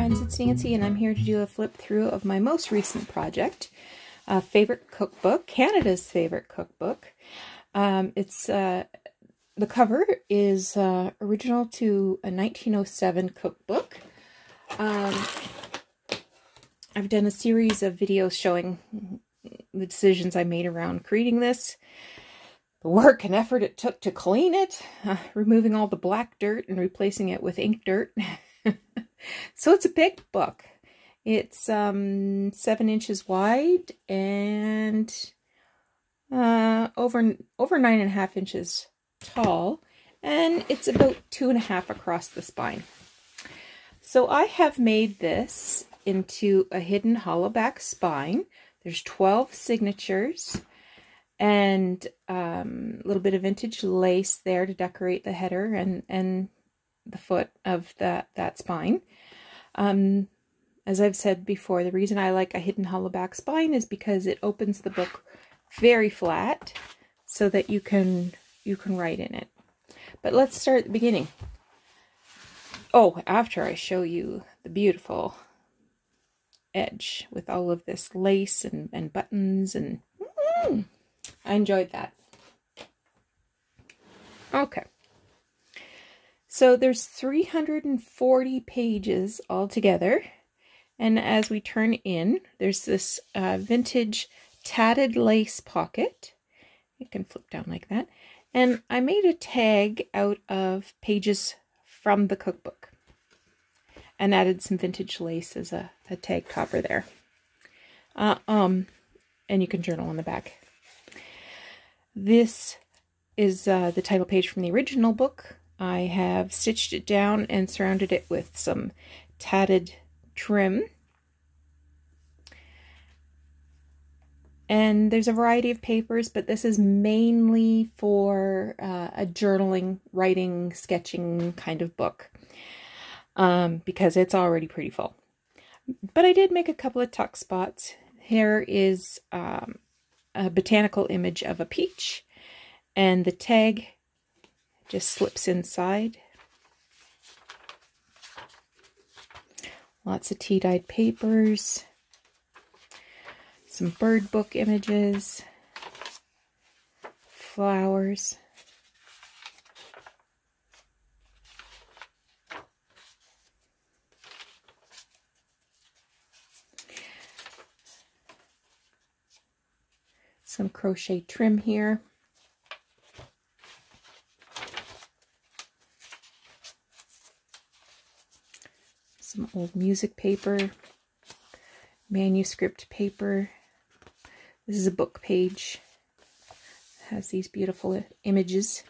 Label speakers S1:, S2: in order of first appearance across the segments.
S1: friends, it's Nancy, and I'm here to do a flip through of my most recent project, favorite cookbook, Canada's favorite cookbook. The cover is original to a 1907 cookbook. I've done a series of videos showing the decisions I made around creating this, the work and effort it took to clean it, removing all the black dirt and replacing it with ink dirt. So it's a big book. It's 7 inches wide and over 9.5 inches tall, and it's about 2.5 across the spine. So I have made this into a hidden hollow back spine. There's 12 signatures and a little bit of vintage lace there to decorate the header and the foot of that spine. As I've said before, the reason I like a hidden hollow back spine is because it opens the book very flat so that you can write in it. But let's start at the beginning. Oh, after I show you the beautiful edge with all of this lace and buttons, and I enjoyed that. Okay. So there's 340 pages altogether, and as we turn in, there's this vintage tatted lace pocket. It can flip down like that. And I made a tag out of pages from the cookbook and added some vintage lace as a tag topper there. And you can journal on the back. This is the title page from the original book. I have stitched it down and surrounded it with some tatted trim. And there's a variety of papers, but this is mainly for a journaling, writing, sketching kind of book, because it's already pretty full. But I did make a couple of tuck spots. Here is a botanical image of a peach, and the tag just slips inside. Lots of tea-dyed papers. Some bird book images. Flowers. Some crochet trim here. Some old music paper, manuscript paper. This is a book page. It has these beautiful images.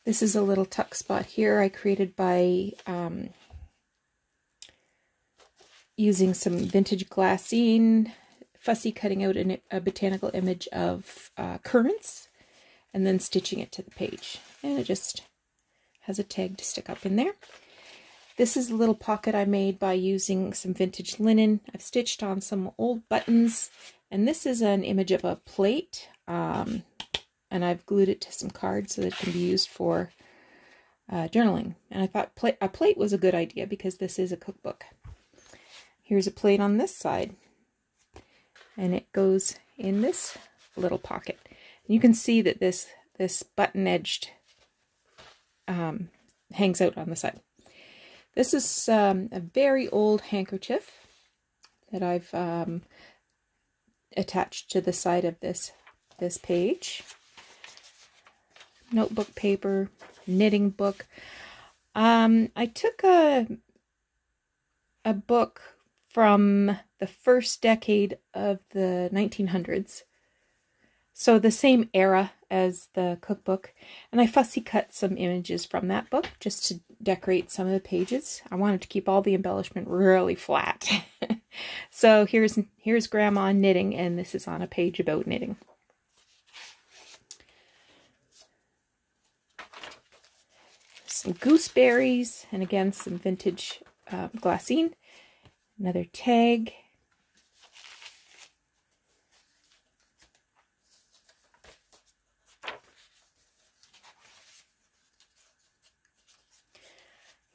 S1: This is a little tuck spot here I created by using some vintage glassine, fussy cutting out a botanical image of currants, and then stitching it to the page. And it just has a tag to stick up in there. This is a little pocket I made by using some vintage linen. I've stitched on some old buttons, and this is an image of a plate, and I've glued it to some cards so that it can be used for journaling. And I thought a plate was a good idea because this is a cookbook. Here's a plate on this side, and it goes in this little pocket. And you can see that this button-edged hangs out on the side. This is a very old handkerchief that I've attached to the side of this page. Notebook paper, knitting book. I took a book from the first decade of the 1900s, so the same era as the cookbook, and I fussy cut some images from that book just to decorate some of the pages. I wanted to keep all the embellishment really flat. So here's Grandma knitting, and this is on a page about knitting. Some gooseberries, and again some vintage glassine. Another tag.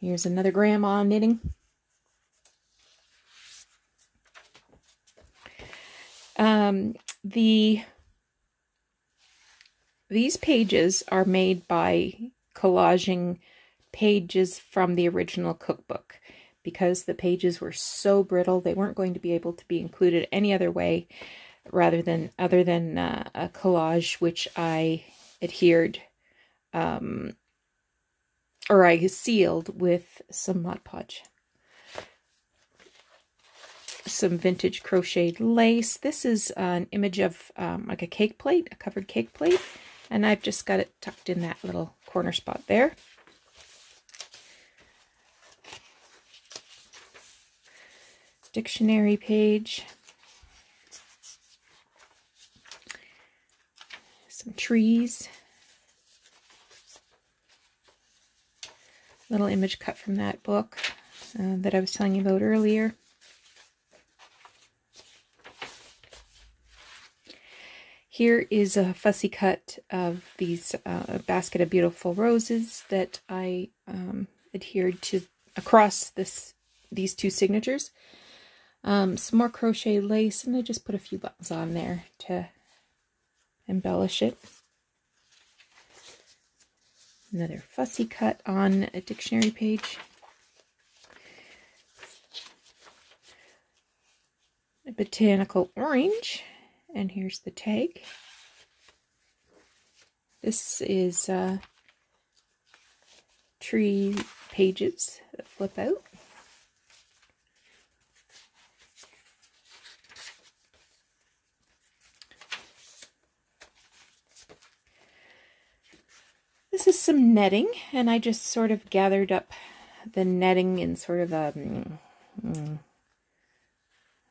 S1: Here's another grandma knitting. These pages are made by collaging pages from the original cookbook. Because the pages were so brittle, they weren't going to be able to be included any other way other than a collage, which I adhered or I sealed with some Mod Podge. Some vintage crocheted lace. This is an image of like a cake plate, a covered cake plate, and I've just got it tucked in that little corner spot there. Dictionary page. Some trees. Little image cut from that book that I was telling you about earlier. Here is a fussy cut of these basket of beautiful roses that I adhered to across these two signatures. Some more crochet lace, and I just put a few buttons on there to embellish it. Another fussy cut on a dictionary page. A botanical orange. And here's the tag. This is tree pages that flip out. This is some netting, and I just sort of gathered up the netting in sort of a,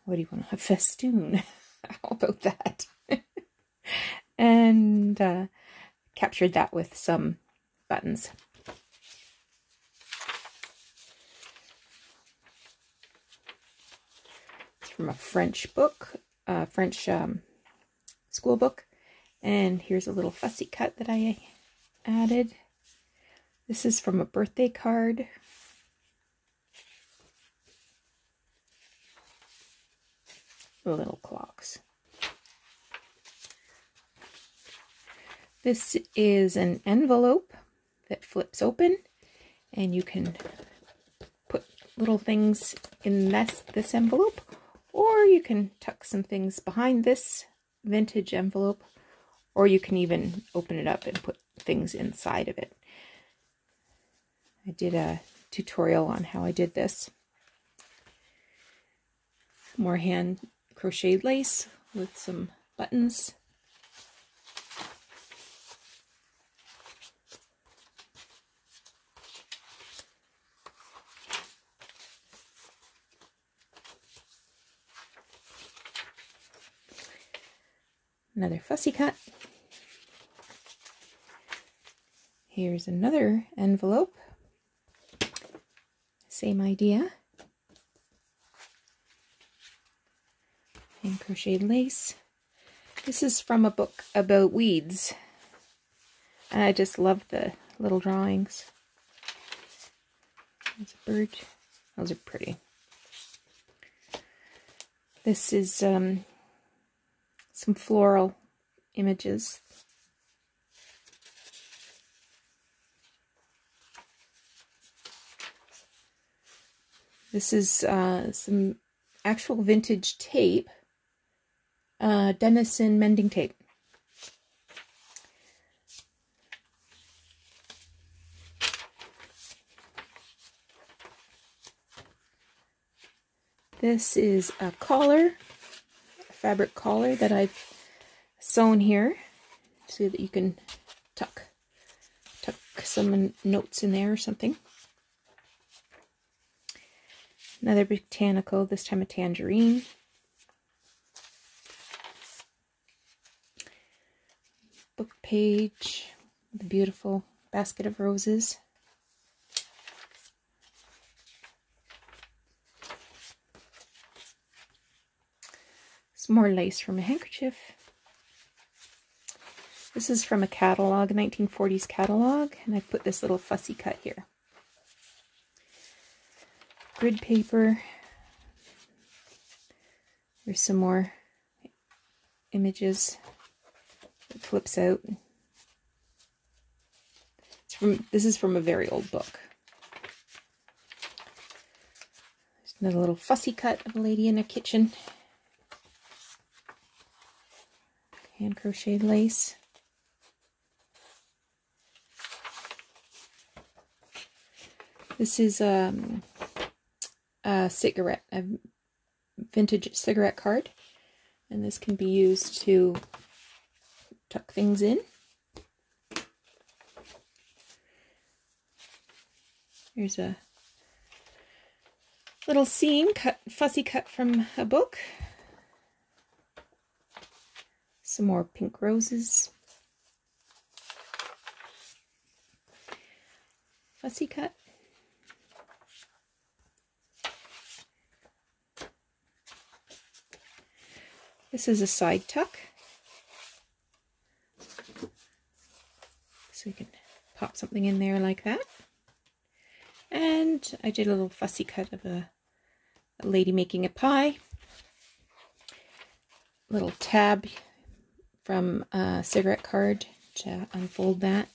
S1: what do you want, a festoon. How about that? And captured that with some buttons. It's from a French book, French school book. And here's a little fussy cut that I added. This is from a birthday card. Little clocks. This is an envelope that flips open, and you can put little things in this envelope, or you can tuck some things behind this vintage envelope, or you can even open it up and put things inside of it. I did a tutorial on how I did this. More hand crocheted lace with some buttons. Another fussy cut. Here's another envelope. Same idea. And crocheted lace. This is from a book about weeds. And I just love the little drawings. There's a bird. Those are pretty. This is some floral images. This is some actual vintage tape. Denison mending tape. This is a collar, a fabric collar that I've sewn here so that you can tuck some notes in there or something. Another botanical, this time a tangerine. Book page with a beautiful basket of roses. Some more lace from a handkerchief. This is from a catalog, a 1940s catalog, and I put this little fussy cut here. grid paper. There's some more images. It flips out. This is from a very old book. There's another little fussy cut of a lady in a kitchen. Hand crocheted lace. This is a cigarette, a vintage cigarette card, and this can be used to tuck things in. Here's a little scene cut, fussy cut from a book. Some more pink roses. Fussy cut. This is a side tuck. So you can pop something in there like that. And I did a little fussy cut of a lady making a pie. Little tab from a cigarette card to unfold that.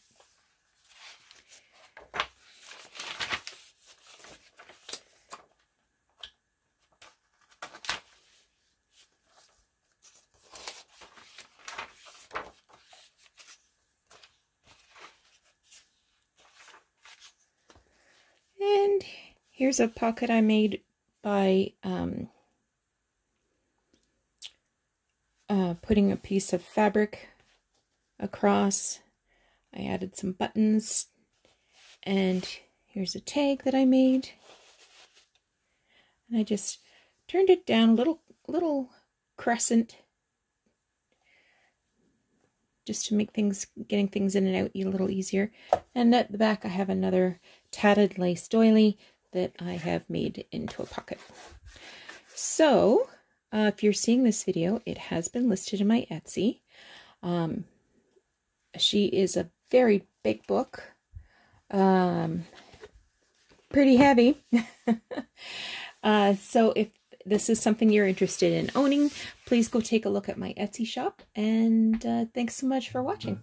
S1: And here's a pocket I made by putting a piece of fabric across. I added some buttons, and here's a tag that I made. And I just turned it down a little crescent, just to make getting things in and out a little easier. And at the back I have another tatted lace doily that I have made into a pocket. So if you're seeing this video, it has been listed in my Etsy. She is a very big book, pretty heavy. So if this is something you're interested in owning, please go take a look at my Etsy shop, and thanks so much for watching.